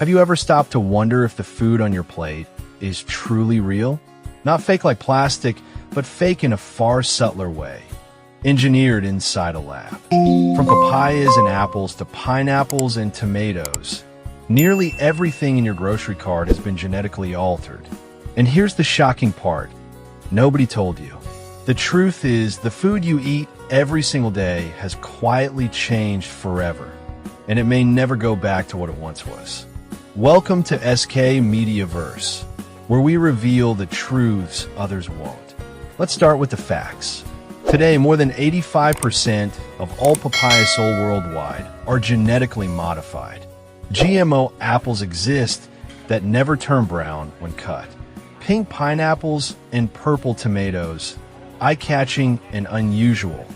Have you ever stopped to wonder if the food on your plate is truly real? Not fake like plastic, but fake in a far subtler way, engineered inside a lab. From papayas and apples to pineapples and tomatoes, nearly everything in your grocery cart has been genetically altered. And here's the shocking part. Nobody told you. The truth is, the food you eat every single day has quietly changed forever, and it may never go back to what it once was. Welcome to SK MediaVerse, where we reveal the truths others won't. Let's start with the facts. Today, more than 85% of all papayas sold worldwide are genetically modified. GMO apples exist that never turn brown when cut. Pink pineapples and purple tomatoes, eye-catching and unusual,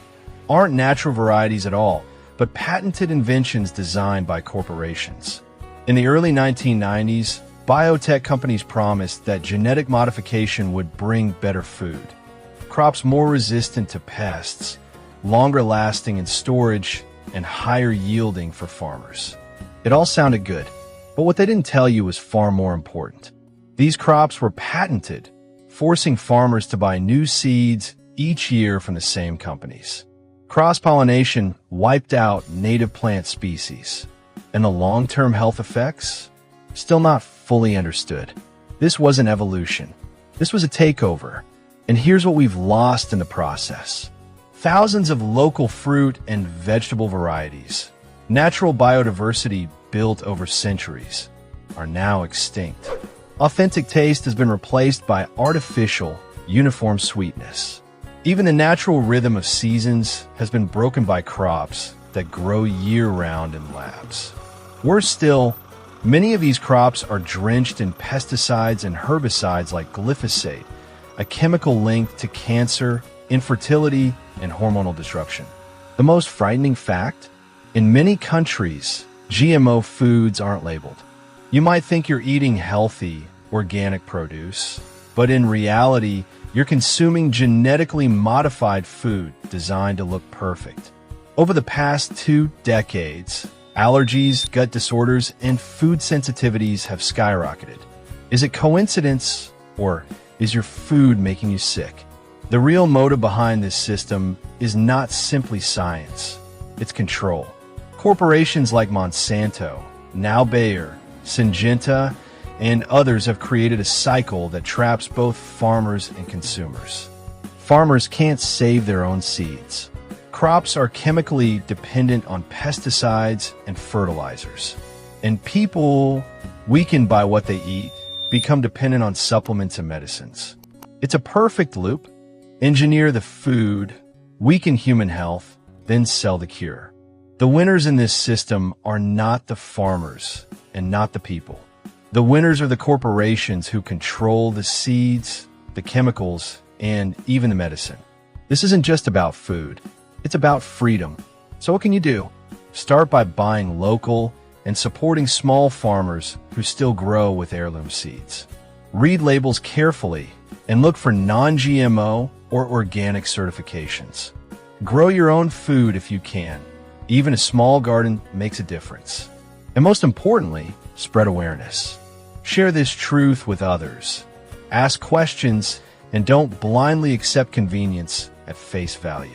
aren't natural varieties at all, but patented inventions designed by corporations. In the early 1990s, biotech companies promised that genetic modification would bring better food, crops more resistant to pests, longer lasting in storage, and higher yielding for farmers. It all sounded good, but what they didn't tell you was far more important. These crops were patented, forcing farmers to buy new seeds each year from the same companies. Cross-pollination wiped out native plant species, and the long-term health effects? Still not fully understood. This wasn't evolution. This was a takeover. And here's what we've lost in the process. Thousands of local fruit and vegetable varieties, natural biodiversity built over centuries, are now extinct. Authentic taste has been replaced by artificial, uniform sweetness. Even the natural rhythm of seasons has been broken by crops that grow year-round in labs. Worse still, many of these crops are drenched in pesticides and herbicides like glyphosate, a chemical linked to cancer, infertility, and hormonal disruption. The most frightening fact? In many countries, GMO foods aren't labeled. You might think you're eating healthy, organic produce, but in reality, you're consuming genetically modified food designed to look perfect. Over the past 2 decades, allergies, gut disorders, and food sensitivities have skyrocketed. Is it coincidence, or is your food making you sick? The real motive behind this system is not simply science, it's control. Corporations like Monsanto, now Bayer, Syngenta, and others have created a cycle that traps both farmers and consumers. Farmers can't save their own seeds. Crops are chemically dependent on pesticides and fertilizers. And people, weakened by what they eat, become dependent on supplements and medicines. It's a perfect loop. Engineer the food, weaken human health, then sell the cure. The winners in this system are not the farmers and not the people. The winners are the corporations who control the seeds, the chemicals, and even the medicine. This isn't just about food. It's about freedom. So what can you do? Start by buying local and supporting small farmers who still grow with heirloom seeds. Read labels carefully and look for non-GMO or organic certifications. Grow your own food if you can. Even a small garden makes a difference. And most importantly, spread awareness. Share this truth with others. Ask questions and don't blindly accept convenience at face value.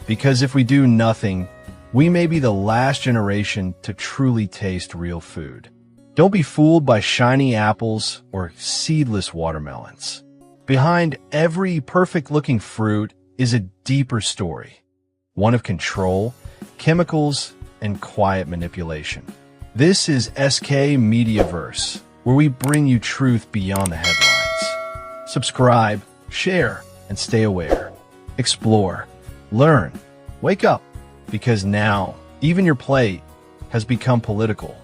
Because if we do nothing, we may be the last generation to truly taste real food. Don't be fooled by shiny apples or seedless watermelons. Behind every perfect-looking fruit is a deeper story, one of control, chemicals, and quiet manipulation. This is SK MediaVerse, where we bring you truth beyond the headlines. Subscribe, share, and stay aware. Explore. Learn. Wake up, because now even your plate has become political.